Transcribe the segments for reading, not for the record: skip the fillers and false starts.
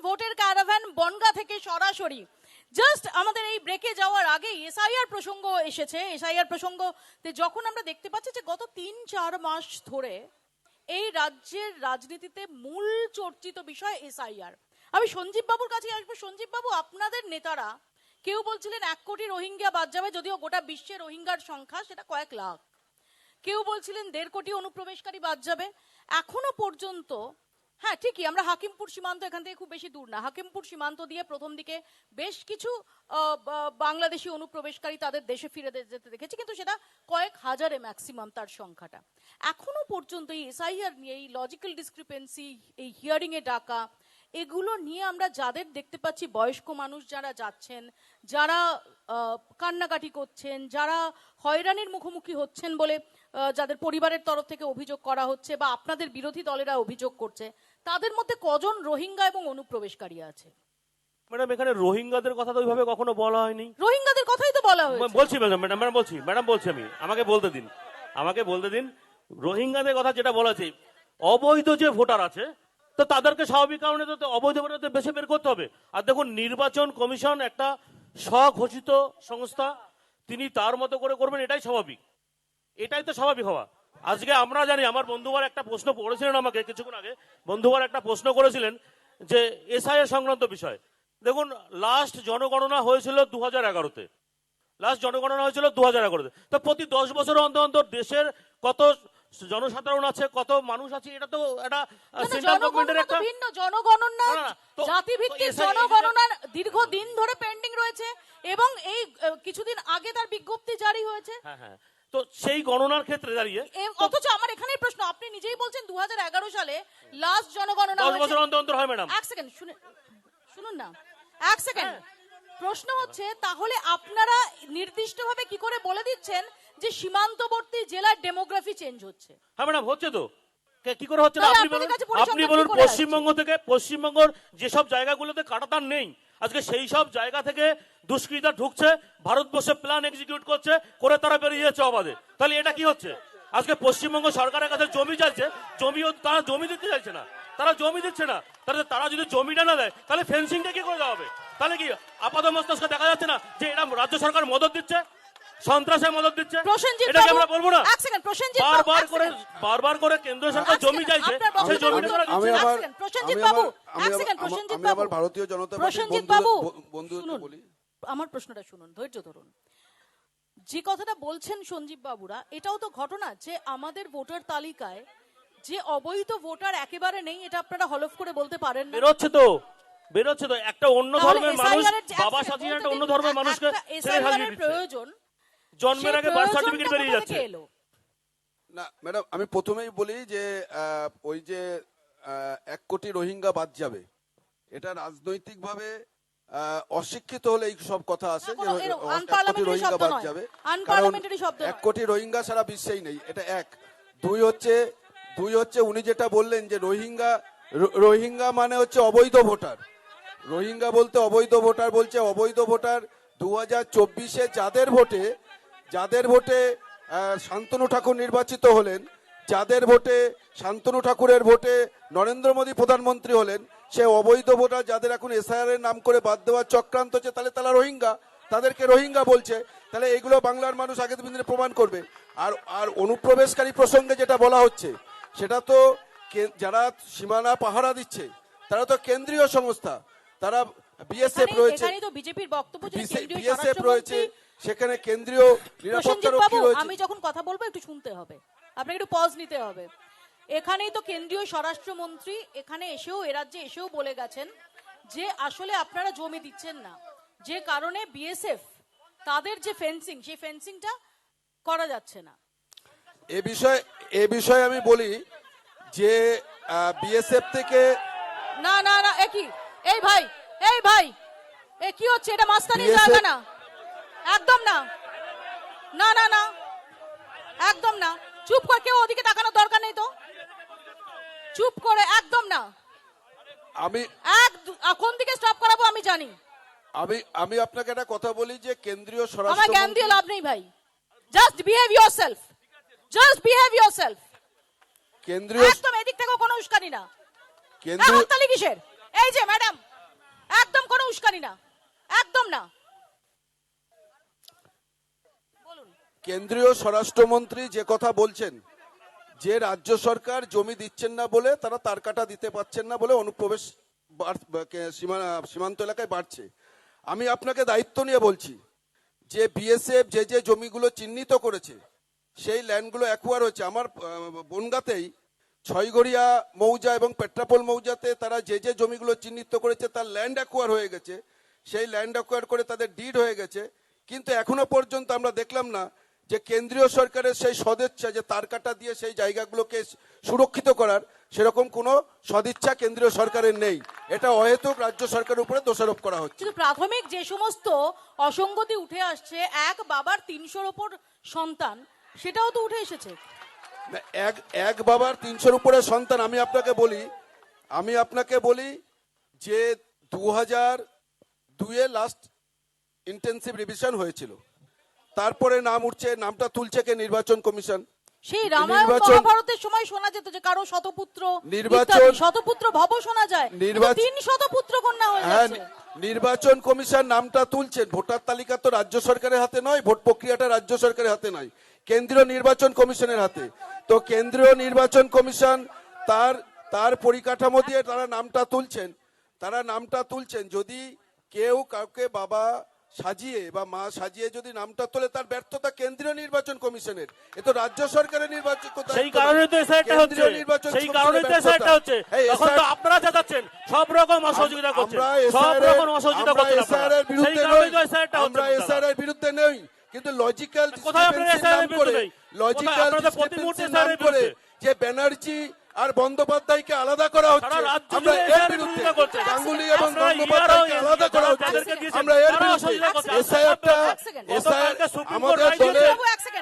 ভোটের ক্যারাভ্যান বনগা থেকে সরাসরি। জাস্ট আমাদের এই ব্রেকে যাওয়ার আগে এসআইআর প্রসঙ্গ এসেছে। এসআইআর প্রসঙ্গতে যখন আমরা দেখতে পাচ্ছি যে গত ৩-৪ মাস ধরে এই রাজ্যের রাজনীতিতে মূল চর্চিত বিষয় এসআইআর। আমি সঞ্জীব বাবুর কাছে আসবো। সঞ্জীব বাবু, আপনাদের নেতারা কেউ বলছিলেন 1 কোটি রোহিঙ্গা বাদ যাবে, যদিও গোটা বিশ্বে রোহিঙ্গার সংখ্যা সেটা কয়েক লাখ। কেউ বলছিলেন 1.5 কোটি অনুপ্রবেশকারী বাদ যাবে। এখনো পর্যন্ত হ্যাঁ ঠিকই, আমরা হাকিমপুর সীমান্ত এখান থেকে খুব বেশি দূর না, হাকিমপুর সীমান্ত দিয়ে প্রথম দিকে বেশ কিছু বাংলাদেশি অনুপ্রবেশকারী তাদের দেশে ফিরে যেতে দেখেছি, কিন্তু সেটা কয়েক হাজারে ম্যাক্সিমাম তার সংখ্যাটা। এখনো পর্যন্ত এই এসআইআর নিয়ে এই লজিক্যাল ডিসক্রিপেন্সি, এই হিয়ারিং এ ডাকা, এগুলো নিয়ে আমরা যাদের দেখতে পাচ্ছি, বয়স্ক মানুষ যারা যাচ্ছেন, যারা কান্নাকাটি করছেন, যারা হয়রানির মুখোমুখি হচ্ছেন বলে যাদের পরিবারের তরফ থেকে অভিযোগ করা হচ্ছে বা আপনাদের বিরোধী দলেরা অভিযোগ করছে, তাদের মধ্যে কজন রোহিঙ্গা এবং অনুপ্রবেশকারী আছে? ম্যাডাম, এখানে রোহিঙ্গাদের কথা তো ওইভাবে কখনো বলা হয়নি। রোহিঙ্গাদের কথাই তো বলা হয়েছে। বলছি ম্যাডাম বলছি আমি, আমাকে বলতে দিন। রোহিঙ্গাদের কথা যেটা বলেছে, অবৈধ যে ভোটার আছে তো তাদেরকে স্বাভাবিক কারণে তো অবৈধ ভোটারদের বেছে বের করতে হবে। আর দেখুন, নির্বাচন কমিশন একটা স্বঘোষিত সংস্থা, তিনি তার মতো করে করবেন, এটাই স্বাভাবিক, এটাই তো স্বাভাবিক হওয়া। আজকে আমরা জানি, আমার বন্ধুবার একটা প্রশ্ন করেছিলেন আমাকে কিছুক্ষণ আগে, বন্ধুবার একটা প্রশ্ন করেছিলেন যে এসআইআর সংক্রান্ত বিষয়। দেখুন, লাস্ট জনগণনা হয়েছিল 2011-তে, তো প্রতি 10 বছর অন্তর অন্তর দেশের কত জনসাধারণ আছে, কত মানুষ আছে, এটা তো একটা সেন্ট্রাল গভর্নমেন্টের একটা ভিন্ন জনগণনা, জাতিভিত্তিক জনগণনা দীর্ঘদিন ধরে পেন্ডিং রয়েছে এবং এই কিছুদিন আগে তার বিজ্ঞপ্তি জারি হয়েছে। হ্যাঁ, তো সেই গণনার ক্ষেত্রে দাঁড়িয়ে অথচ আমার এখানেই প্রশ্ন, আপনি নিজেই বলছেন 2011 সালে লাস্ট জনগণনা 10 বছর অন্তর হয় ম্যাডাম। এক সেকেন্ড শুনুন না, এক সেকেন্ড। প্রশ্ন হচ্ছে, তাহলে আপনারা নির্দিষ্টভাবে কি করে বলে দিচ্ছেন যে সীমান্তবর্তী জেলার ডেমোগ্রাফি চেঞ্জ হচ্ছে? হ্যাঁ ম্যাডাম, হচ্ছে তো। কি করে হচ্ছে না আপনি বলুন। পশ্চিমবঙ্গের যেসব জায়গাগুলোতে কাঁটাতার নেই, আজকে সেই সব জায়গা থেকে দুষ্কৃতীরা ঢুকছে, ভারতবর্ষে প্ল্যান এক্সিকিউট করছে, করে তারা বেরিয়ে যাচ্ছে অবাধে। তাহলে এটা কি হচ্ছে? আজকে পশ্চিমবঙ্গ সরকারের কাছে জমি চাইছে, তারা জমি দিতে চাইছে না, তাহলে তারা যদি জমিটা না দেয় তাহলে ফেন্সিংটা কি করে দেওয়া হবে? তাহলে কি আপাত মস্তকে দেখা যাচ্ছে না যে এরা রাজ্য সরকার মদত দিচ্ছে, সন্ত্রাসের মদত দিচ্ছে? এটা কি আমরা বলবো না? বারবার করে কেন্দ্র সরকার জমি চাইছে, সেই জমিটা আমি আবার ভারতীয় জনতা পার্টির বন্ধুদের বলি। আমার প্রশ্নটা শুনুন, ধৈর্য ধরুন। যে কথাটা বলছেন সঞ্জীব বাবুরা, এটাও তো ঘটনা যে আমাদের ভোটার তালিকায় যে অবৈধ ভোটার একেবারে নেই, এটা আপনারা হলফ করে বলতে পারেন না। বেরোচ্ছে তো একটা অন্য ধর্মের মানুষ, বাবা স্বাধীন একটা অন্য ধর্মের মানুষকে প্রয়োজন, জন্মের আগে বার্থ সার্টিফিকেট বেরিয়ে যাচ্ছে না ম্যাডাম। আমি প্রথমেই বলি যে ওই যে 1 কোটি রোহিঙ্গা বাদ যাবে, এটা রাজনৈতিকভাবে অশিক্ষিত হলে এই সব কথা আছে যে 1 কোটি রোহিঙ্গা বাদ যাবে, কারণ 1 কোটি রোহিঙ্গা সারা বিশ্বেই নেই, এটা এক। দুই হচ্ছে উনি যেটা বললেন যে রোহিঙ্গা মানে হচ্ছে অবৈধ ভোটার। রোহিঙ্গা বলতে অবৈধ ভোটার বলছে। অবৈধ ভোটার 2024-এ যাদের ভোটে শান্তনু ঠাকুর নির্বাচিত হলেন, যাদের ভোটে শান্তনু ঠাকুরের ভোটে নরেন্দ্র মোদী প্রধানমন্ত্রী হলেন, সে অবৈধ ভোটার যাদের এখন এসআইআর এর নাম করে বাদ দেওয়ার চক্রান্ত হচ্ছে, তাহলে তারা রোহিঙ্গা, তাদেরকে রোহিঙ্গা বলছে। তাহলে এগুলো বাংলার মানুষ আগের দিনে প্রমাণ করবে। আর অনুপ্রবেশকারী প্রসঙ্গে যেটা বলা হচ্ছে, সেটা তো যারা সীমানা পাহারা দিচ্ছে তারা তো কেন্দ্রীয় সংস্থা, তারা বিএসএফ রয়েছে, বিজেপির বক্তব্য বিএসএফ রয়েছে, সেখানে কেন্দ্রীয় নিরাপত্তা রক্ষী রয়েছে। আমি যখন কথা বলবো একটু শুনতে হবে, আপনাকে একটু পজ নিতে হবে। এখানেই তো কেন্দ্রীয় স্বরাষ্ট্রমন্ত্রী এখানে এসেও, এ রাজ্যে এসেও বলে গেছেন যে আসলে আপনারা জমি দিচ্ছেন না, যে কারণে বিএসএফ তাদের যে ফেন্সিং, সেই ফেন্সিংটা করা যাচ্ছে না। এ বিষয়ে আমি বলি যে বিএসএফ থেকে না, একই এই ভাই এ কি হচ্ছে? এটা মাস্তানি জায়গা না, একদম না, একদম না। চুপ করে, কেউ ওদিকে তাকানোর দরকার নেই তো, চুপ করে, একদম না। আমি কোন দিকে স্টপ করাবো আমি জানি। আমি আপনাকে একটা কথা বলি যে কেন্দ্রীয় আমার স্বরাষ্ট্র জ্ঞান দিয়ে লাভ নেই ভাই। জাস্ট বিহেভ ইয়োরসেলফ, কেন্দ্রীয় একদম এদিক থেকে কোনো উস্কানি না। কেন্দ্রীয় হাততালি কিসের? এই যে ম্যাডাম, একদম কোনো উস্কানি না, একদম না। বলুন। কেন্দ্রীয় স্বরাষ্ট্রমন্ত্রী যে কথা বলছেন, যে রাজ্য সরকার জমি দিচ্ছেন না বলে, তারা তার কাটা দিতে পারছেন না বলে অনুপ্রবেশ সীমান্ত এলাকায় বাড়ছে। আমি আপনাকে দায়িত্ব নিয়ে বলছি যে বিএসএফ যে যে জমিগুলো চিহ্নিত করেছে সেই ল্যান্ডগুলো অ্যাকোয়ার হয়েছে। আমার বনগাঁতেই ছয়গড়িয়া মৌজা এবং পেট্রাপোল মৌজাতে তারা যে যে জমিগুলো চিহ্নিত করেছে তার ল্যান্ড অ্যাকোয়ার হয়ে গেছে, সেই ল্যান্ড অ্যাকোয়ার করে তাদের ডিড হয়ে গেছে। কিন্তু এখনো পর্যন্ত আমরা দেখলাম না যে কেন্দ্রীয় সরকারের সেই সদিচ্ছা যে তার কাটা দিয়ে সেই জায়গাগুলোকে সুরক্ষিত করার, সেরকম কোনো সদিচ্ছা কেন্দ্রীয় সরকারের নেই। এটা অহেতুক রাজ্য সরকারের উপরে দোষারোপ করা হচ্ছে। কিন্তু প্রাথমিক যে সমস্ত অসঙ্গতি উঠে আসছে, এক বাবার 300-র ওপর সন্তান, সেটাও তো উঠে এসেছে। এক বাবার 300-র উপরে সন্তান। আমি আপনাকে বলি যে 2002-এ লাস্ট ইন্টেন্সিভ রিভিশন হয়েছিল, তারপরে নামটা তুলছে কে? নির্বাচন কমিশন। সেই রামায়ণ মহাভারতের সময় শোনা যেত যে কারো শতপুত্র, শতপুত্র ভব শোনা যায়, 3 শতপুত্র কন্যা হয়ে যাচ্ছে। নির্বাচন কমিশন নামটা তুলছেন, ভোটার তালিকা তো রাজ্য সরকারের হাতে নয়, ভোট প্রক্রিয়াটা রাজ্য সরকারের হাতে নয়, কেন্দ্রীয় নির্বাচন কমিশনের হাতে। তো কেন্দ্রীয় নির্বাচন কমিশন তার পরিকাঠামো দিয়ে তারা নামটা তুলছেন। যদি কেউ কাউকে বাবা সাজিয়ে বা মা সাজিয়ে যদি নামটা তোলে, তার ব্যর্থতা কেন্দ্রীয় নির্বাচন কমিশনের, এ তো রাজ্য সরকারের নির্বাচন। সেই কারণে তো এসআইটা হচ্ছে, সেই কারণে তো এসআইটা হচ্ছে। তখন তো আপনারা চাচ্ছেন সব রকম অসহযোগিতা করছেন, সব রকম অসহযোগিতা করছেন আপনারা। সেই কারণে তো এসআইটা হচ্ছে। আমরা এসআইআর এর বিরুদ্ধে নেই, কিন্তু লজিক্যাল কোথায় আপনারা এসআইআর এর বিরুদ্ধে নেই? লজিক্যাল নাম করে যে ব্যানার্জি আর বন্দ্যোপাধ্যায়কে আলাদা করা হচ্ছে, আমরা এর বিরুদ্ধে। গাঙ্গুলি এবং বন্দ্যোপাধ্যায়কে আলাদা করা হচ্ছে, আমরা এর বিরুদ্ধে।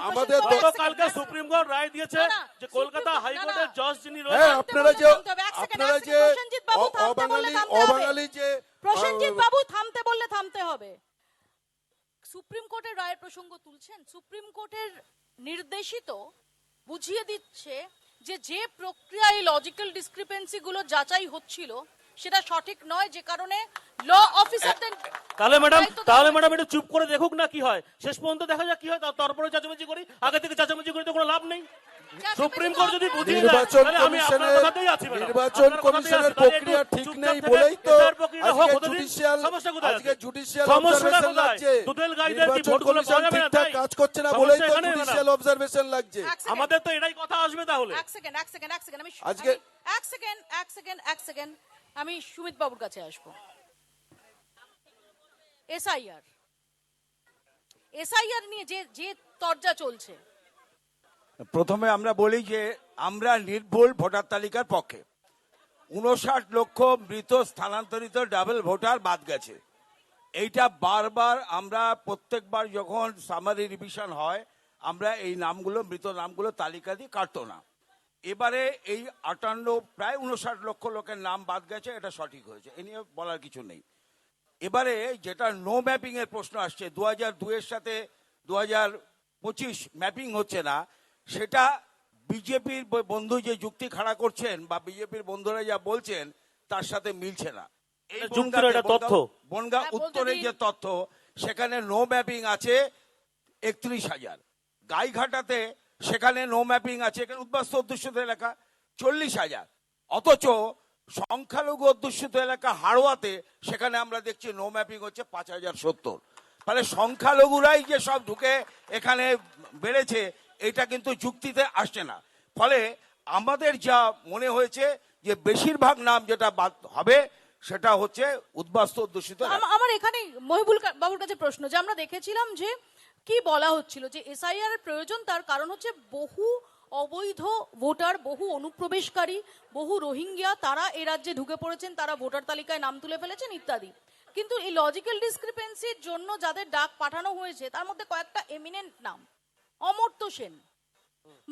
আমাদের কালকে সুপ্রিম কোর্ট রায় দিয়েছে যে কলকাতা হাইকোর্টের জজ যিনি রয়েছেন, আপনারা যে অবাঙালি যে প্রসেনজিৎ বাবু থামতে বললে থামতে হবে। সুপ্রিম কোর্টের রায়ের প্রসঙ্গ তুলছেন, সুপ্রিম কোর্টের নির্দেশিত বুঝিয়ে দিচ্ছে যে প্রক্রিয়ায় লজিক্যাল ডিসক্রিপেন্সি গুলো যাচাই হচ্ছিল সেটা সঠিক নয়, যে কারণে ল অফিসারদের। তাহলে ম্যাডাম একটু চুপ করে দেখুক না কি হয়, শেষ পর্যন্ত দেখা যাক কি হয়, তারপরে চাচামেচি করি। আগে থেকে চাচামেচি করে তো কোনো লাভ নেই। সুপ্রিম কোর্ট যদি বুঝিয়ে দেয় তাহলে আমি আপনার কথাতেই আছি। নির্বাচন কমিশনের প্রক্রিয়া ঠিক নেই বলেই তো আজকে জুডিশিয়াল অবজারভেশন লাগছে। দুধেল গাইদের কি ভোটগুলো পাওয়া যাবে না, ঠিকঠাক কাজ করছে না বলেই তো জুডিশিয়াল অবজারভেশন লাগছে। আমাদের তো এটাই কথা আসবে। তাহলে এক সেকেন্ড আমি আজকে এক সেকেন্ড আমি সুমিত বাবুর কাছে আসবো। এসআইআর নিয়ে যে তরজা চলছে, প্রথমে আমরা বলি যে আমরা নির্ভুল ভোটার তালিকার পক্ষে। 59 লক্ষ মৃত স্থানান্তরিত ডাবল ভোটার বাদ গেছে। এইটা বারবার আমরা প্রত্যেকবার যখন সামারি রিভিশন হয়, আমরা এই নামগুলো, মৃত নামগুলো তালিকা দিয়ে কাটতো না। এবারে এই 58 প্রায় 59 লক্ষ লোকের নাম বাদ গেছে, এটা সঠিক হয়েছে, এ নিয়ে বলার কিছু নেই। এবারে যেটা নো ম্যাপিং এর প্রশ্ন আসছে, 2002 এর সাথে 2025 ম্যাপিং হচ্ছে না, সেটা বিজেপির বন্ধু যে যুক্তি খাড়া করছেন বা বিজেপির বন্ধুরা যা বলছেন তার সাথে মিলছে না। এই বনগাঁ উত্তরের যে তথ্য, সেখানে নো ম্যাপিং আছে 31,000। গাইঘাটাতে সেখানে নো ম্যাপিং আছে, এখানে উদ্বাস্তু অধ্যুষিত এলাকা 40,000। অথচ সংখ্যালঘু অধ্যুষিত এলাকা হাড়োয়াতে সেখানে আমরা দেখছি নো ম্যাপিং হচ্ছে 5,070। তাহলে সংখ্যালঘুরাই যে সব ঢুকে এখানে বেড়েছে, এটা কিন্তু যুক্তিতে আসছে না। ফলে আমাদের যা মনে হয়েছে যে বেশিরভাগ নাম যেটা বাদ হবে সেটা হচ্ছে উদ্বাস্তু অধ্যুষিত। আমার এখানে মহিবুল বাবুর কাছে প্রশ্ন, যে আমরা দেখেছিলাম যে কি বলা হচ্ছিল যে এসআইআর এর প্রয়োজন, তার কারণ হচ্ছে বহু অবৈধ ভোটার, বহু অনুপ্রবেশকারী, বহু রোহিঙ্গিয়া তারা এই রাজ্যে ঢুকে পড়েছেন, তারা ভোটার তালিকায় নাম তুলে ফেলেছেন ইত্যাদি। কিন্তু এই লজিক্যাল ডিসক্রিপেন্সির জন্য যাদের ডাক পাঠানো হয়েছে তার মধ্যে কয়েকটা এমিনেন্ট নাম, অমর্ত্য সেন,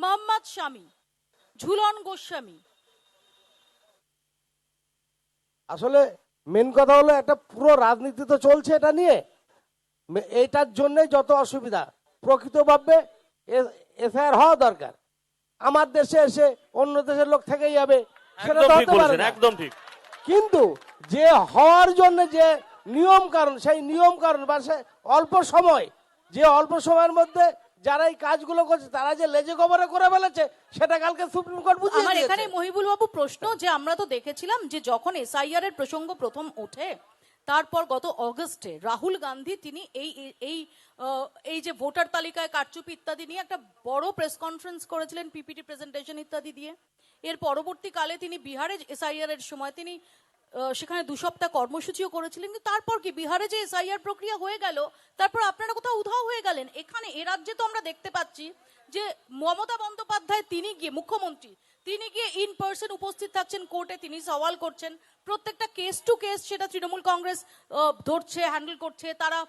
মোহাম্মদ শামী, ঝুলন গোস্বামী। আসলে মেন কথা হলো একটা পুরো রাজনীতি তো চলছে এটা নিয়ে, এইটার জন্য যত অসুবিধা। প্রকৃতভাবে এফআইআর হওয়া দরকার। আমার দেশে এসে অন্য দেশের লোক থেকেই যাবে, সেটা তো হতে পারে না। একদম ঠিক। কিন্তু যে হওয়ার জন্য যে নিয়ম কারণ, সেই নিয়ম কারণ বা সে অল্প সময়, যে অল্প সময়ের মধ্যে যারা এই কাজগুলো করছে তারা যে লেজে গোবরে করে ফেলেছে, সেটা কালকে সুপ্রিম কোর্ট বুঝিয়ে আমার দিয়েছে। এখানে মহিবুল বাবু প্রশ্ন, যে আমরা তো দেখেছিলাম যে যখন এসআইআর এর প্রসঙ্গ প্রথম ওঠে, তারপর গত অগস্টে রাহুল গান্ধী তিনি এই এই এই যে ভোটার তালিকায় কারচুপি ইত্যাদি নিয়ে একটা বড় প্রেস কনফারেন্স করেছিলেন, পিপিটি প্রেজেন্টেশন ইত্যাদি দিয়ে। এর পরবর্তীকালে তিনি বিহারে এসআইআর এর সময় তিনি সেখানে 2 সপ্তাহ কর্মসূচিও করেছিলেন। কিন্তু তারপর কি বিহারে যে এসআইআর প্রক্রিয়া হয়ে গেল, তারপর আপনারা কোথাও উধাও হয়ে গেলেন। এখানে এ রাজ্যে তো আমরা দেখতে পাচ্ছি যে মমতা বন্দ্যোপাধ্যায় তিনি গিয়ে, মুখ্যমন্ত্রী তিনি গিয়ে ইন পার্সন উপস্থিত থাকছেন কোর্টে, তিনি সওয়াল করছেন প্রত্যেকটা কেস টু কেস, সেটা তৃণমূল কংগ্রেস ধরছে, হ্যান্ডেল করছে। তারা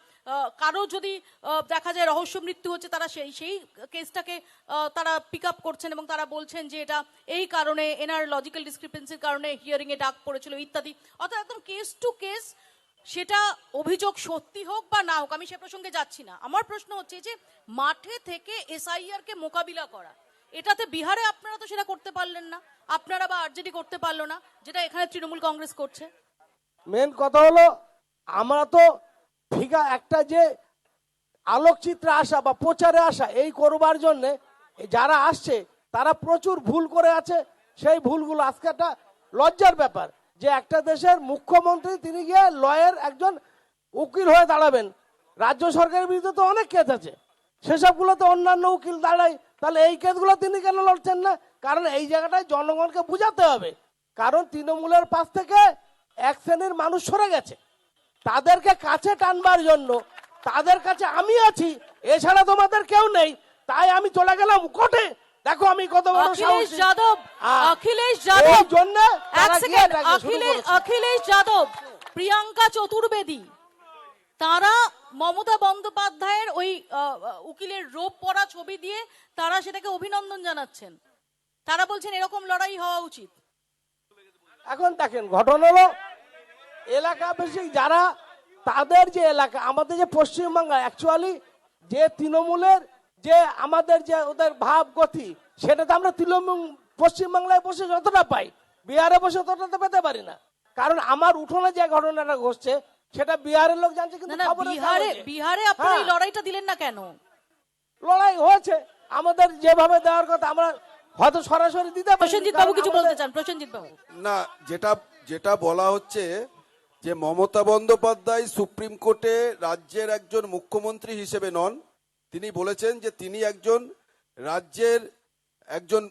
কারো যদি দেখা যায় রহস্য মৃত্যু হচ্ছে, তারা সেই কেসটাকে তারা পিক আপ করছেন এবং তারা বলছেন যে এটা এই কারণে, এনার লজিক্যাল ডিসক্রিপেন্সির কারণে হিয়ারিং এ ডাক পড়েছিল ইত্যাদি। অর্থাৎ একদম কেস টু কেস, সেটা অভিযোগ সত্যি হোক বা না হোক, আমি সে প্রসঙ্গে যাচ্ছি না। আমার প্রশ্ন হচ্ছে যে মাঠে থেকে এসআইআর কে মোকাবিলা করা, এটাতে বিহারে আপনারা তো সেটা করতে পারলেন না, আপনারা বা আরজেডি করতে পারলো না, যেটা এখানে তৃণমূল কংগ্রেস করছে। মেন কথা হলো, আমরা তো ফিগা একটা যে আলোকচিত্রে আসা বা প্রচারে আসা এই করবার জন্য যারা আসছে তারা প্রচুর ভুল করে আছে। সেই ভুলগুলো আজকে একটা লজ্জার ব্যাপার যে একটা দেশের মুখ্যমন্ত্রী তিনি গিয়ে লয়ের একজন উকিল হয়ে দাঁড়াবেন। রাজ্য সরকারের বিরুদ্ধে তো অনেক কেস আছে, সেসবগুলোতে অন্যান্য উকিল দাঁড়ায়, তাহলে এই কেসগুলো তিনি কেন লড়ছেন না? কারণ এই জায়গাটায় জনগণকে বুঝাতে হবে, কারণ তৃণমূলের পাশ থেকে এক শ্রেণীর মানুষ সরে গেছে, তাদেরকে কাছে টানবার জন্য তাদের কাছে আমি আছি, এছাড়া তোমাদের কেউ নেই, তাই আমি চলে গেলাম কোর্টে। দেখো আমি কত বড় অখিলেশ সাহসী। যাদব, আহ, অখিলেশ এই যাদব, জন্য এক তারা গিয়ে সেকেন্ড, এটাকে শুরু করেছে। অখিলেশ যাদব, প্রিয়াঙ্কা চতুর্বেদী, তারা মমতা বন্দ্যোপাধ্যায়ের ওই উকিলের রোপ পরা ছবি দিয়ে তারা সেটাকে অভিনন্দন জানাচ্ছেন। তারা বলছেন এরকম লড়াই হওয়া উচিত। এখন দেখেন ঘটনা হলো, এলাকা বেশি যারা তাদের যে এলাকা, আমাদের যে পশ্চিমবঙ্গ অ্যাকচুয়ালি যে তৃণমূলের যে আমাদের যে ওদের ভাব গতি, সেটা তো আমরা তৃণমূল পশ্চিমবাংলায় বসে যতটা পাই, বিহারে বসে ততটা পেতে পারি না। কারণ আমার উঠোনে যে ঘটনাটা ঘটছে সেটা বিহারের লোক জানছে, না কিন্তু না, খবরের বিহারে কাগজে। বিহারে আপনারা এই হ্যাঁ। লড়াইটা দিলেন না কেন? লড়াই হয়েছে, আমাদের যেভাবে দেওয়ার কথা আমরা হয়তো সরাসরি দিতে পারি। প্রসেনজিৎ বাবু কিছু বলতে চান? প্রসেনজিৎ বাবু। না, যেটা যেটা বলা হচ্ছে যে মমতা বন্দ্যোপাধ্যায় সুপ্রিম কোর্টে রাজ্যের একজন মুখ্যমন্ত্রী হিসেবে নন, তিনি বলেছেন যে তিনি একজন রাজ্যের একজন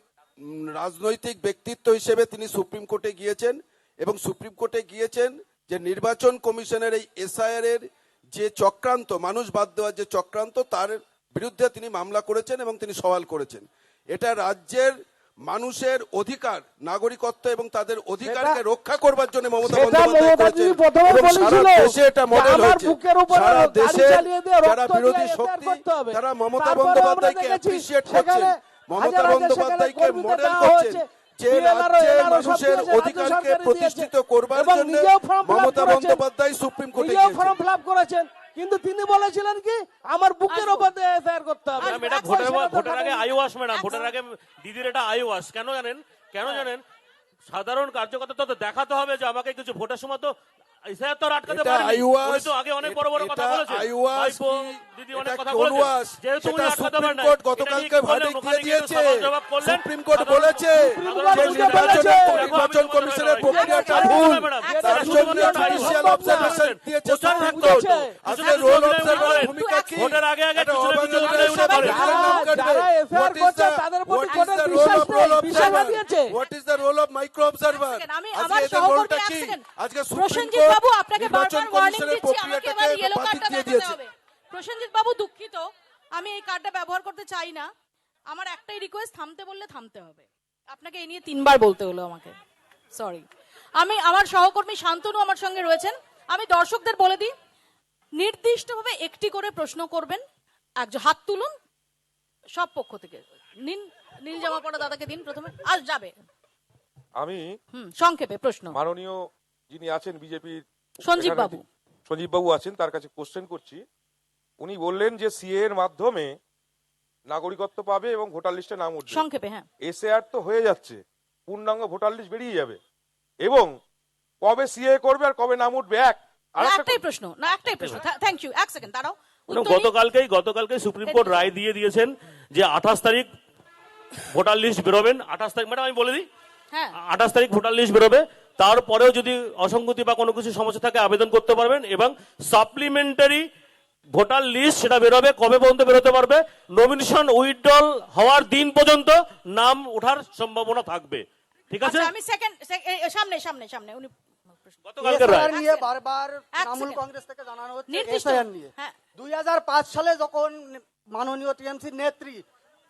রাজনৈতিক ব্যক্তিত্ব হিসেবে তিনি সুপ্রিম কোর্টে গিয়েছেন এবং সুপ্রিম কোর্টে গিয়েছেন যে নির্বাচন কমিশনের এই এসআইআর এর যে চক্রান্ত, মানুষ বাদ দেওয়ার যে চক্রান্ত, তার বিরুদ্ধে তিনি মামলা করেছেন এবং তিনি সওয়াল করেছেন। এটা রাজ্যের মানুষের অধিকার, নাগরিকত্ব এবং তাদের অধিকারকে রক্ষা করবার জন্য মমতা সেটা বন্দ্যোপাধ্যায় মমতা করেছেন দিদি প্রথমে এবং সারা বলেছিল দেশে এটা যে মডেল আমার হয়েছে। বুকের উপরে সারা গাড়ি দেশে চালিয়ে দিয়ে যারা রক্ত বিরোধী দিয়ে এফআইআর শক্তি করতে হবে। তারা মমতা তারপরে বন্দ্যোপাধ্যায়কে আমরা দেখেছি অ্যাপ্রিসিয়েট সেখানে করছেন, মমতা হাজার হাজার বন্দ্যোপাধ্যায়কে সেখানে মডেল কর্মীদের করছেন দেওয়া যে হয়েছে, রাজ্যের এনারও সব মানুষের দিয়েছে, রাজ্য অধিকারকে সরকারই প্রতিষ্ঠিত দিয়েছে। করবার এবং জন্য নিজেও ফর্ম ফিল আপ মমতা করেছেন। বন্দ্যোপাধ্যায় সুপ্রিম কোর্টে নিজেও গিয়েছেন। ফর্ম ফিল আপ করেছেন, কিন্তু তিনি বলেছিলেন কি আমার বুকের উপর দিয়ে এফআইআর করতে হবে। ম্যাডাম, এটা এখন সেটা তো ভোটের আগে ঘটেনি। আইওয়াস ম্যাডাম, ভোটের আগে দিদির এটা আইওয়াস কেন জানেন? কেন জানেন? সাধারণ কার্যকর্তা তো দেখাতে হবে যে আমাকে কিছু ভোটের সময় তো এসআইআর তো আর আটকাতে এটা পারেনি। আইওয়াস, উনি তো আগে অনেক বড় বড় কথা এটা বলেছেন। আইওয়াস ভাইপো, কি, দিদি এটা অনেক কথা কি বলেছেন। অনুয়াস? যেহেতু উনি সেটা আটকাতে সুপ্রিম পারেন নাই, কোর্ট এটা নিয়ে গতকালকে কি করলেন? ভার্ডিক্ট ওখানে দিয়ে গিয়ে তো দিয়েছে। সওয়াল জবাব করলেন। সুপ্রিম কোর্ট সাধারণ- বলেছে সাধারণ যে মানুষ নির্বাচনের বলেছে। নির্বাচন দেখো, কমিশনের আমি প্রক্রিয়াটা বলতে ভুল, পারি না। তার এটা জন্য বুঝতে পারি না। জুডিশিয়াল অবজারভেশন দিয়েছে প্রচার সুপ্রিম থাকতো। কোর্ট। আজকে রোল কিছু অবজারভারের কিছু ভূমিকা কি? ভোটের আগে আগে একটা কিছু না কিছু অবাঙালি উঠে সবাই পড়ে। নাম কাটবে। যারা এফআইআর What is করছে the- তাদের what প্রতি is কোর্টের the role বিশ্বাস of role নেই, observer? নিষেধাজ্ঞা দিয়েছে। What is the role of micro observer? আমি আজকে আমার এদের সহকর্মী রোলটা এক কি? সেকেন্ড, আজকে সুপ্রিম প্রসেনজিৎ কোর্ট বাবু আপনাকে নির্বাচন বারবার ওয়ার্নিং কমিশনের দিচ্ছি, আমাকে এবার প্রক্রিয়াটাকে ইয়েলো বাতিল কার্ডটা দিয়ে দেখাতে দিয়েছে। হবে। প্রসেনজিৎ বাবু দুঃখিত, আমি এই কার্ডটা ব্যবহার করতে চাই না। আমার একটাই রিকোয়েস্ট, থামতে বললে থামতে হবে। আপনাকে এই নিয়ে 3 বার বলতে হলো আমাকে, সরি। আমি আমার সহকর্মী শান্তনু আমার সঙ্গে রয়েছেন, আমি দর্শকদের বলে দিই নির্দিষ্টভাবে একটি করে প্রশ্ন করবেন। একজন হাত তুলুন সব পক্ষ থেকে, নিন, নীল জামা পরা দাদাকে দিন প্রথমে, আজ যাবে। আমি সংক্ষেপে প্রশ্ন। মাননীয় যিনি আছেন বিজেপির সঞ্জীব বাবু। সঞ্জীব বাবু আছেন, তার কাছে কোশ্চেন করছি। উনি বললেন যে সিএ এর মাধ্যমে নাগরিকত্ব পাবে এবং ভোটার লিস্টে নাম উঠবে। সংক্ষেপে, হ্যাঁ। এসএআর তো হয়ে যাচ্ছে, পূর্ণাঙ্গ ভোটার লিস্ট বেরিয়ে যাবে এবং কবে সিএ করবে আর কবে নাম উঠবে এক আর না, একটা একটাই প্রশ্ন, না একটাই প্রশ্ন। থ্যাংক ইউ, এক সেকেন্ড দাঁড়াও। ম্যাডাম, উত্তর নিই। গতকালকেই সুপ্রিম কোর্ট রায় দিয়ে দিয়েছেন যে 28 তারিখ ভোটার লিস্ট বেরোবেন। 28 তারিখ, ম্যাডাম আমি বলে দিই, হ্যাঁ 28 তারিখ ভোটার লিস্ট বেরোবে। তারপরেও যদি অসঙ্গতি বা কোনো কিছু সমস্যা থাকে আবেদন করতে পারবেন, এবং সাপ্লিমেন্টারি ভোটার লিস্ট সেটা বেরোবে। কবে পর্যন্ত বেরোতে পারবে? নমিনেশন উইথড্রল হওয়ার দিন পর্যন্ত নাম ওঠার সম্ভাবনা থাকবে। ঠিক আছে? আচ্ছা, আমি সামনে সামনে সামনে উনি গতকালকের রায়। নিয়ে বারবার এক তৃণমূল সেকেন্ড। কংগ্রেস থেকে জানানো হচ্ছে নির্দিষ্ট, এসআইআর নিয়ে হ্যাঁ। 2005 সালে যখন মাননীয় টিএমসির নেত্রী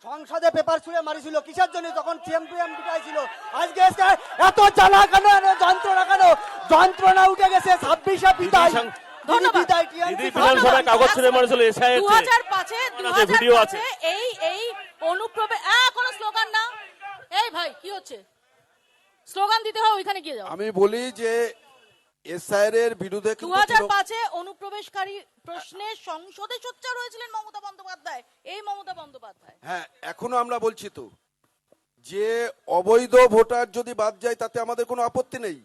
সংসদে পেপার ছুঁড়ে মারিছিল কিসের জন্য, তখন সিএমপিএম ছিল। আজকে এসে এত জ্বালা কেন, এত যন্ত্রণা কেন? যন্ত্রণা উঠে গেছে 26 বিদায়। ধন্যবাদ। বিদায় দিদি টিএমসি। বিধানসভায় কাগজ ছিঁড়ে মারেছিল এসআইআর 2005 ভিডিও আছে। এই অনুপ্রবেশ কোনো স্লোগান না। এই ভাই কি হচ্ছে? স্লোগান দিতে হয় ওইখানে গিয়ে যাও। আমি বলি যে এসআইআর এর বিরুদ্ধে কিন্তু 2005 অনুপ্রবেশকারী প্রশ্নে সংসদে সোচ্চার হয়েছিলেন মমতা বন্দ্যোপাধ্যায়। এই মমতা বন্দ্যোপাধ্যায়। হ্যাঁ, এখনো আমরা বলছি তো যে অবৈধ ভোটার যদি বাদ যায় তাতে আমাদের কোনো আপত্তি নেই,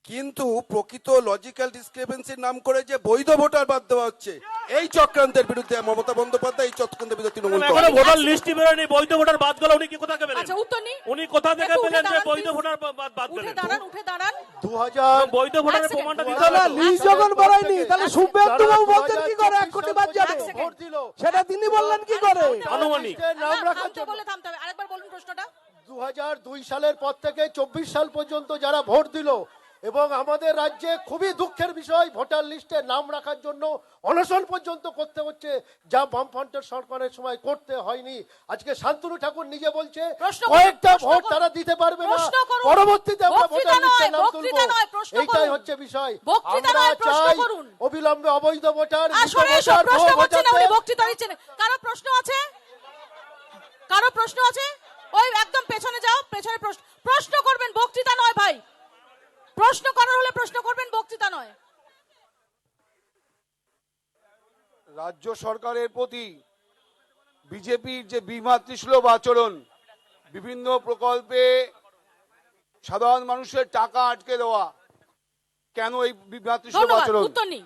কিন্তু প্রকৃত লজিক্যাল ডিসক্রিপেন্সির নাম করে যে বৈধ ভোটার বাদ দেওয়া হচ্ছে, এই চক্রান্তের বিরুদ্ধে মমতা বন্দ্যোপাধ্যায়, এই চক্রান্তের বিরুদ্ধে তৃণমূল এখনো কংগ্রেস। ভোটার লিস্টই বেরোয়নি, বৈধ ভোটার বাদ গেল। উনি কি কোথা থেকে পেলেন? আচ্ছা, উত্তর নিন। উনি কোথা থেকে একটু উঠে পেলেন যে দাঁড়ান, বৈধ please। ভোটার বাদ উঠে দেবেন? দাঁড়ান, উঠে দাঁড়ান। 2000 বৈধ ভোটারের এক সেকেন্ড। প্রমাণটা দিতে না, হবে তো। লিস্ট যখন বেরোয়নি তাহলে শুভেন্দু বাবু বলছেন কি করে 1 কোটি বাদ যাবে? এক সেকেন্ড। ভোট দিল। সেটা তিনি বললেন কি করে? আনুমানিক। নাম রাখার থামতে জন্য। বলে থামতে হবে। আরেকবার বলুন প্রশ্নটা। 2002 সালের পর থেকে 24 সাল পর্যন্ত যারা ভোট দিল, এবং আমাদের রাজ্যে খুবই দুঃখের বিষয় ভোটার লিস্টে নাম রাখার জন্য অনশন পর্যন্ত করতে হচ্ছে, যা বামফ্রন্টের সরকারের সময় করতে হয়নি। আজকে শান্তনু ঠাকুর নিজে বলছে প্রশ্ন করুন, কয়েকটা প্রশ্ন ভোট করুন। তারা দিতে পারবে না, প্রশ্ন করুন। পরবর্তীতে আমরা বক্তৃতা ভোটার লিস্টে নয়, নাম বক্তৃতা নয়, তুলবো। প্রশ্ন এইটাই করুন। হচ্ছে বিষয়। বক্তৃতা আমরা নয়, প্রশ্ন চাই করুন। অবিলম্বে অবৈধ ভোটার, মৃত আসলে এসব ভোটার, প্রশ্ন ভুয়ো করছে না, উনি ভোটারদের বক্তৃতা দিচ্ছেন। কারো প্রশ্ন আছে? কারো প্রশ্ন আছে? ওই একদম পেছনে যাও, পেছনে প্রশ্ন করবেন, বক্তৃতা নয় ভাই। প্রশ্ন করার হলে প্রশ্ন করবেন, বক্তৃতা নয়। রাজ্য সরকারের প্রতি বিজেপির যে বিমাতৃসুলভ আচরণ, বিভিন্ন প্রকল্পে সাধারণ মানুষের টাকা আটকে দেওয়া, কেন এই বিমাতৃসুলভ ধন্যবাদ, আচরণ? উত্তর নিন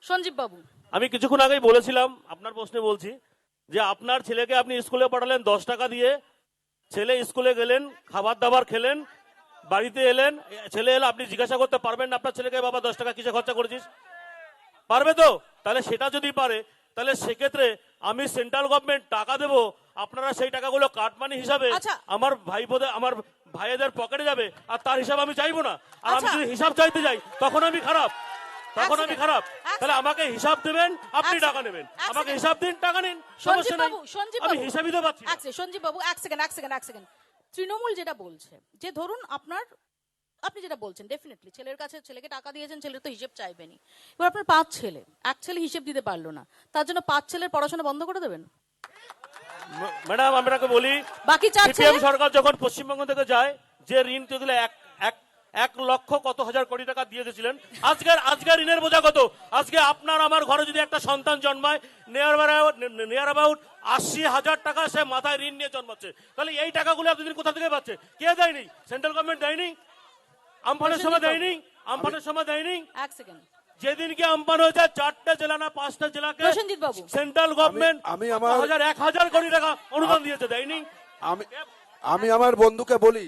সঞ্জীব বাবু। আমি কিছুক্ষণ আগেই বলেছিলাম, আপনার প্রশ্নে বলছি, যে আপনার ছেলেকে আপনি স্কুলে পাঠালেন 10 টাকা দিয়ে। ছেলে স্কুলে গেলেন, খাবার দাবার খেলেন, বাড়িতে এলেন, ছেলে এলো, আপনি জিজ্ঞাসা করতে পারবেন না আপনার ছেলেকে, বাবা 10 টাকা কিসে খরচা করেছিস? পারবে তো? তাহলে সেটা যদি পারে, তাহলে সেক্ষেত্রে আমি সেন্ট্রাল গভর্নমেন্ট টাকা দেবো, আপনারা সেই টাকাগুলো কাটমানি হিসাবে আচ্ছা। আমার আমার ভাইদের পকেটে যাবে, আর তার হিসাব আমি চাইবো না। আর আমি আচ্ছা। যদি হিসাব চাইতে যাই তখন আমি খারাপ, তখন আমি second, খারাপ। এক তাহলে আমাকে হিসাব দেবেন, আপনি এক টাকা second, নেবেন। এক আমাকে second। হিসাব দিন, টাকা নিন, সমস্যা সঞ্জীব নেই। বাবু, সঞ্জীব আমি বাবু। হিসাবই তো পাচ্ছি না। সঞ্জীব বাবু, এক সেকেন্ড। তৃণমূল যেটা বলছে, যে ধরুন আপনি যেটা বলছেন, ডেফিনেটলি ছেলের কাছে, ছেলেকে টাকা দিয়েছেন, ছেলের তো হিসেব চাইবেনই। এবার আপনার 5 ছেলে, এক ছেলে হিসেব দিতে পারলো না, তার জন্য 5 ছেলের পড়াশোনা বন্ধ করে দেবেন? ম্যাডাম, আপনাকে বলি, বাকি 4 সিপিএম ছেলে সরকার যখন পশ্চিমবঙ্গ থেকে যায়, যে ঋণ দিলে 1 লক্ষ কত হাজার কোটি টাকা দিয়ে দিয়েছিলেন, আজকে ঋণের বোঝা কত? আজকে আপনার আমার ঘরে যদি একটা সন্তান জন্মায়, নিয়ার অ্যাবাউট 80,000 টাকা সে মাথায় ঋণ নিয়ে জন্মাচ্ছে। তাহলে এই টাকাগুলো এতদিন কোথা থেকে পাচ্ছে? কে দেয়নি? সেন্ট্রাল গভর্নমেন্ট দেয়নি? আমফানের সময় দেয়নি? আমফানের সময় দেয়নি? এক সেকেন্ড। যেদিনকে আমফান হয়েছে 4টে জেলা না 5টা জেলাকে প্রসেনজিৎ বাবু। সেন্ট্রাল গভর্নমেন্ট আমি আমার- 1,000 কোটি টাকা অনুদান দিয়েছে, দেয়নি? আমি আমার বন্ধুকে বলি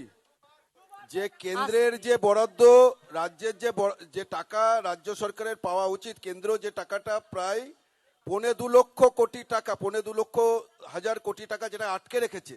যে কেন্দ্রের যে বরাদ্দ, রাজ্যের যে টাকা রাজ্য সরকারের পাওয়া উচিত, কেন্দ্র যে টাকাটা প্রায় 2.25 লক্ষ কোটি টাকা, 2.25 লক্ষ হাজার কোটি টাকা যেটা আটকে রেখেছে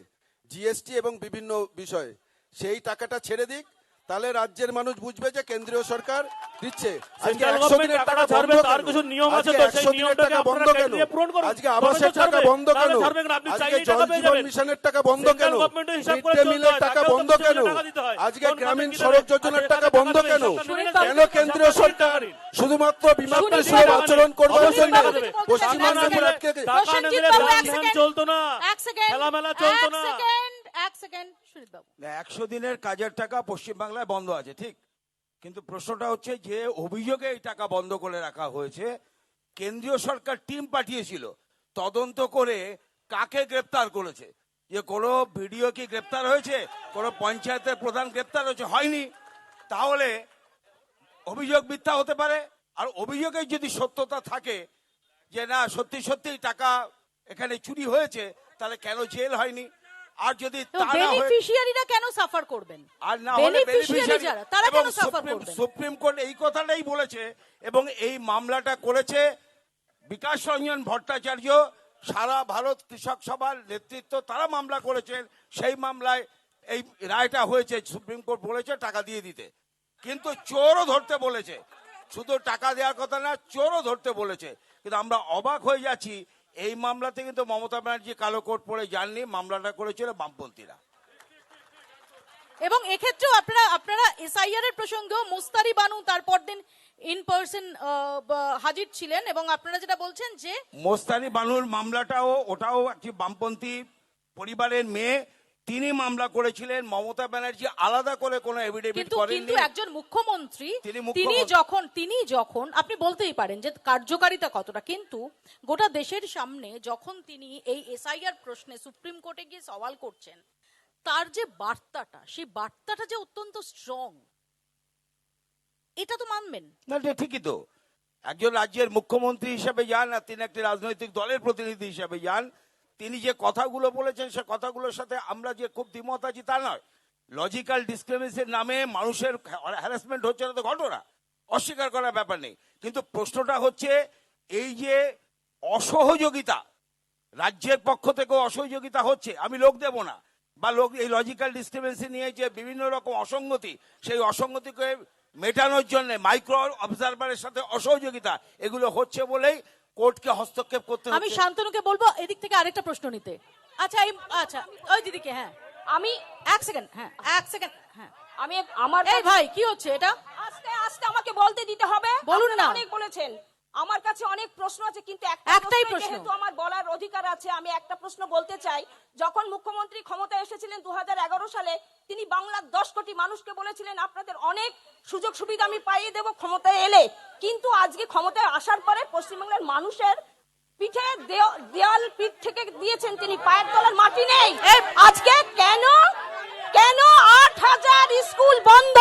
জিএসটি এবং বিভিন্ন বিষয়ে, সেই টাকাটা ছেড়ে দিক, তাহলে রাজ্যের মানুষ বুঝবে যে কেন্দ্রীয় সরকার দিচ্ছে। আজকে সেন্ট্রাল 100 গভর্নমেন্ট দিনের টাকা টাকা বন্ধ ছাড়বে, তার কেন? কিছু নিয়ম আছে আজকে তো, 100 সেই দিনের নিয়মটাকে টাকা বন্ধ আপনারা কেন? কেন্দ্রে পূরণ করুন। আজকে তবে তো আবাসের টাকা ছাড়বে। বন্ধ তাহলে কেন? ছাড়বে না, আপনি আজকে চাইলেই জল টাকা পেয়ে জীবন যাবেন। মিশনের টাকা বন্ধ সেন্ট্রাল কেন? গভর্নমেন্টের হিসাব মিড করে ডে চলতে মিলের হয়, টাকা তাকেও তো বন্ধ কিছু কেন? টাকা দিতে হয়। আজকে কোন গ্রামীণ খাতে কি সড়ক দেবে? যোজনার আজকে টাকা টাকা বন্ধ দেবে, কেন? হিসাবটা শুনিন নেবেন, বাবু। কেন কেন্দ্রীয় সরকার শুধুমাত্র বিমাত্র শুনিন বাবু। আচরণ করবার শুনিন জন্য বাবু কিছু বলতে চান, পশ্চিমবঙ্গের এক উপর সেকেন্ড। আটকে রেখে- টাকা প্রসেনজিৎ নিলে বাবু, ধান এক ধ্যান সেকেন্ড। চলতো না, এক সেকেন্ড। খেলামেলা চলতো না। এক সেকেন্ড সুনীত বাবু। 100 দিনের কাজের টাকা পশ্চিমবাংলায় বন্ধ আছে, ঠিক, কিন্তু প্রশ্নটা হচ্ছে যে অভিযোগে এই টাকা বন্ধ করে রাখা হয়েছে, কেন্দ্রীয় সরকার টিম পাঠিয়েছিল তদন্ত করে, কাকে গ্রেপ্তার করেছে? যে কোনো ভিডিও কি গ্রেপ্তার হয়েছে? কোনো পঞ্চায়েতের প্রধান গ্রেপ্তার হয়েছে? হয়নি। তাহলে অভিযোগ মিথ্যা হতে পারে, আর অভিযোগে যদি সত্যতা থাকে যে না সত্যি সত্যি টাকা এখানে চুরি হয়েছে, তাহলে কেন জেল হয়নি? আর যদি তা না হয়, বেনিফিশিয়ারিরা কেন সাফার করবেন? আর না হলে বেনিফিশিয়ারি যারা, তারা এবং কেন সাফার করবেন? সুপ্রিম কোর্ট এই কথাটাই বলেছে, এবং এই মামলাটা করেছে বিকাশ রঞ্জন ভট্টাচার্য, সারা ভারত কৃষক সভার নেতৃত্ব, তারা মামলা করেছেন। সেই মামলায় এই রায়টা হয়েছে, সুপ্রিম কোর্ট বলেছে টাকা দিয়ে দিতে, কিন্তু চোরও ধরতে বলেছে। শুধু টাকা দেওয়ার কথা না, চোরও ধরতে বলেছে। কিন্তু আমরা অবাক হয়ে যাচ্ছি, এই মামলাতে কিন্তু মমতা ব্যানার্জি কালো কোট পরে যাননি, মামলাটা করেছিল বামপন্থীরা। এবং এক্ষেত্রেও আপনারা এসআইআর এর প্রসঙ্গেও মুস্তারি বানু তারপর দিন ইন পার্সন হাজির ছিলেন, এবং আপনারা যেটা বলছেন যে মোস্তানি বানুর মামলাটাও, ওটাও একটি বামপন্থী পরিবারের মেয়ে, তিনি মামলা করেছিলেন। মমতা ব্যানার্জি আলাদা করে কোনো এভিডেভিট কিন্তু করেননি। একজন মুখ্যমন্ত্রী তিনি তিনি যখন আপনি বলতেই পারেন যে কার্যকারিতা কতটা, কিন্তু গোটা দেশের সামনে যখন তিনি এই এসআইআর প্রশ্নে সুপ্রিম কোর্টে গিয়ে সওয়াল করছেন, তার যে বার্তাটা, সেই বার্তাটা যে অত্যন্ত স্ট্রং, এটা তো মানবেন না? এটা ঠিকই তো, একজন রাজ্যের মুখ্যমন্ত্রী হিসেবে যান, আর তিনি একটি রাজনৈতিক দলের প্রতিনিধি হিসেবে যান, তিনি যে কথাগুলো বলেছেন সে কথাগুলোর সাথে আমরা যে খুব দ্বিমত আছি তা নয়। লজিক্যাল ডিসক্রিমিনেশনের নামে মানুষের হ্যারাসমেন্ট হচ্ছে না তো ঘটনা, অস্বীকার করার ব্যাপার নেই। কিন্তু প্রশ্নটা হচ্ছে এই যে অসহযোগিতা, রাজ্যের পক্ষ থেকেও অসহযোগিতা হচ্ছে, আমি লোক দেব না, বা লোক এই লজিক্যাল ডিসক্রিমিনেশন নিয়ে যে বিভিন্ন রকম অসঙ্গতি, সেই অসঙ্গতিকে মেটানোর জন্য মাইক্রো অবজারভারের সাথে অসহযোগিতা, এগুলো হচ্ছে বলেই কোর্টকে হস্তক্ষেপ করতে আমি হচ্ছে। শান্তনুকে বলবো এদিক থেকে আরেকটা প্রশ্ন নিতে। আচ্ছা ওই দিদিকে, হ্যাঁ আমি এক সেকেন্ড, হ্যাঁ আমি আমার এই ভাই কি হচ্ছে এটা? আস্তে আস্তে আমাকে বলতে দিতে হবে। বলুন আপনারা না। অনেক বলেছেন, আমার কাছে অনেক প্রশ্ন আছে, কিন্তু একটাই প্রশ্ন। যেহেতু আমার বলার অধিকার আছে, আমি একটা প্রশ্ন বলতে চাই। যখন মুখ্যমন্ত্রী ক্ষমতায় এসেছিলেন 2011 সালে, তিনি বাংলার 10 কোটি মানুষকে বলেছিলেন আপনাদের অনেক সুযোগ সুবিধা আমি পাইয়ে দেব ক্ষমতায় এলে, কিন্তু আজকে ক্ষমতায় আসার পরে পশ্চিমবাংলার মানুষের পিঠে দেয়াল পিঠ থেকে দিয়েছেন তিনি, পায়ের তলার মাটি নেই। আজকে কেন 8,000 স্কুল বন্ধ?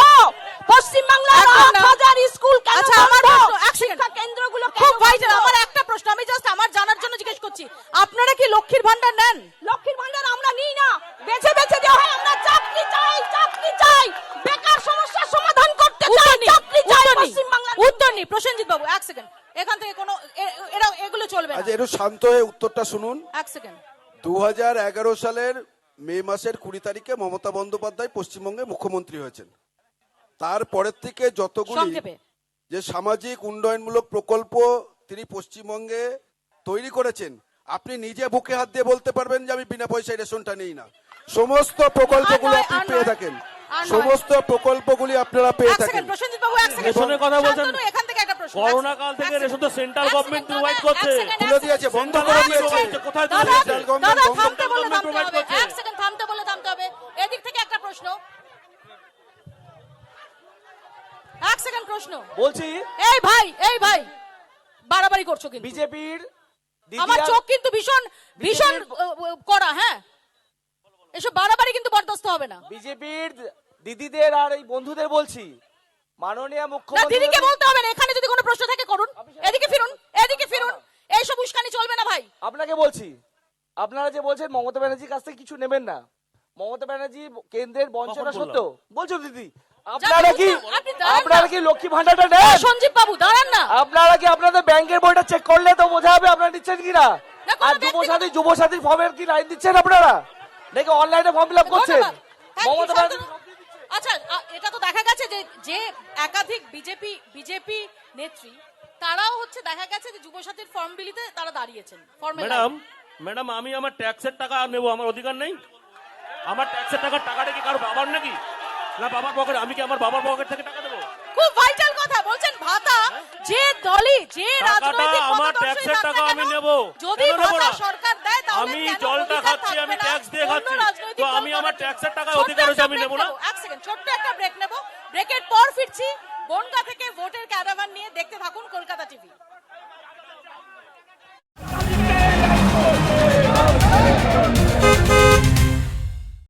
পশ্চিমবাংলার 8,000 স্কুল কেন আচ্ছা, আমার বন্ধ? প্রশ্ন, এক সেকেন্ড। শিক্ষা কেন্দ্রগুলো খুব কেন ভাইজান, বন্ধ? আমার একটা প্রশ্ন, আমি জাস্ট আমার জানার জন্য জিজ্ঞেস করছি, আপনারা কি লক্ষ্মীর ভান্ডার নেন? লক্ষ্মীর ভান্ডার আমরা নিই না, বেছে বেছে দেওয়া হয়। আমরা চাকরি চাই, বেকার সমস্যার সমাধান করতে চাই, চাকরি চাই পশ্চিমবাংলার। উত্তর নি প্রসেনজিৎ বাবু, এক সেকেন্ড, এখান থেকে কোনো এগুলো চলবে না। আচ্ছা, একটু শান্ত হয়ে উত্তরটা শুনুন। এক সেকেন্ড। 2011 সালের মে মাসের 20 তারিখে মমতা বন্দ্যোপাধ্যায় পশ্চিমবঙ্গে মুখ্যমন্ত্রী হয়েছেন। তারপরের থেকে যতগুলি সংক্ষেপে। যে সামাজিক উন্নয়নমূলক প্রকল্প তিনি পশ্চিমবঙ্গে তৈরি করেছেন, আপনি নিজে বুকে হাত দিয়ে বলতে পারবেন যে আমি বিনা পয়সায় রেশনটা নিই না। সমস্ত প্রকল্পগুলো আপনি পেয়ে থাকেন, সমস্ত প্রকল্পগুলি আপনারা পেয়ে এক সেকেন্ড থাকেন। প্রসেনজিৎ বাবু, এক সেকেন্ড। রেশনের কথা বলছেন, শান্তনু, এখান থেকে একটা প্রশ্ন। করোনা কাল থেকে রেশন তো সেন্ট্রাল গভর্নমেন্ট প্রোভাইড করছে। খুলে দিয়েছে, বন্ধ করে দিয়েছে। কোথায় দাদা সেন্ট্রাল গভর্নমেন্ট দাদা বন্ধ থামতে বলে থামতে provide হবে, করছে। এক সেকেন্ড থামতে বলে থামতে হবে। এদিক থেকে একটা প্রশ্ন, এক সেকেন্ড প্রশ্ন বলছি এই ভাই বাড়াবাড়ি করছো কিন্তু। বিজেপির আমার চোখ কিন্তু ভীষণ কড়া, হ্যাঁ, এসব বাড়াবাড়ি কিন্তু বরদাস্ত হবে না। বিজেপির দিদিদের আর এই বন্ধুদের বলছি, মাননীয় না, মুখ্যমন্ত্রী দিদিকে বলতে হবে না, এখানে যদি কোনো প্রশ্ন থাকে করুন। এদিকে ফিরুন, এইসব উস্কানি চলবে না ভাই। আপনাকে বলছি, আপনারা যে বলছেন মমতা ব্যানার্জির কাছ থেকে কিছু নেবেন না, মমতা ব্যানার্জি কেন্দ্রের বঞ্চনা সত্ত্বেও বলছো দিদি, আপনারা কি লক্ষ্মী ভান্ডারটা নেন? সঞ্জীব বাবু দাঁড়ান না। আপনারা কি আপনাদের ব্যাংকের বইটা চেক করলে তো বোঝা হবে আপনারা নিচ্ছেন কিনা? না, কোনো আর যুবসাথী ফর্মের কি লাইন দিচ্ছেন আপনারা, নাকি অনলাইনে ফর্ম ফিল আপ করছেন? ধন্যবাদ। Thank you, Mamata Banerjee Shantanu. আচ্ছা, এটা তো দেখা গেছে যে একাধিক বিজেপি নেত্রী, তারাও হচ্ছে দেখা গেছে যে যুবসাথীর ফর্ম বিলিতে তারা দাঁড়িয়েছেন। ম্যাডাম আমি আমার ট্যাক্সের টাকা নেবো, আমার অধিকার নেই? আমার ট্যাক্সের টাকাটা কি কারো বাবার নাকি? না বাবার পকেট, আমি কি আমার বাবার পকেট থেকে টাকা দেবো? খুব ভাইটাল কথা বলছেন। ভাতা যে দলই যে রাজনৈতিক আমার মতাদর্শই ট্যাক্সের থাক না টাকা কেন, আমি নেব, যদি কেন নেব ভাতা না? সরকার দেয় তাহলে আমি কেন জলটা অধিকার খাচ্ছি, থাকবে আমি না? ট্যাক্স দিয়ে অন্য খাচ্ছি, রাজনৈতিক তো দল আমি আমার করার ট্যাক্সের টাকা ছোট্ট অধিকার হচ্ছে একটা আমি break নেব না? এক সেকেন্ড, ছোট্ট একটা ব্রেক নেব। ব্রেকের পর ফিরছি বনগা থেকে ভোটের ক্যারাভান নিয়ে। দেখতে থাকুন কলকাতা টিভি।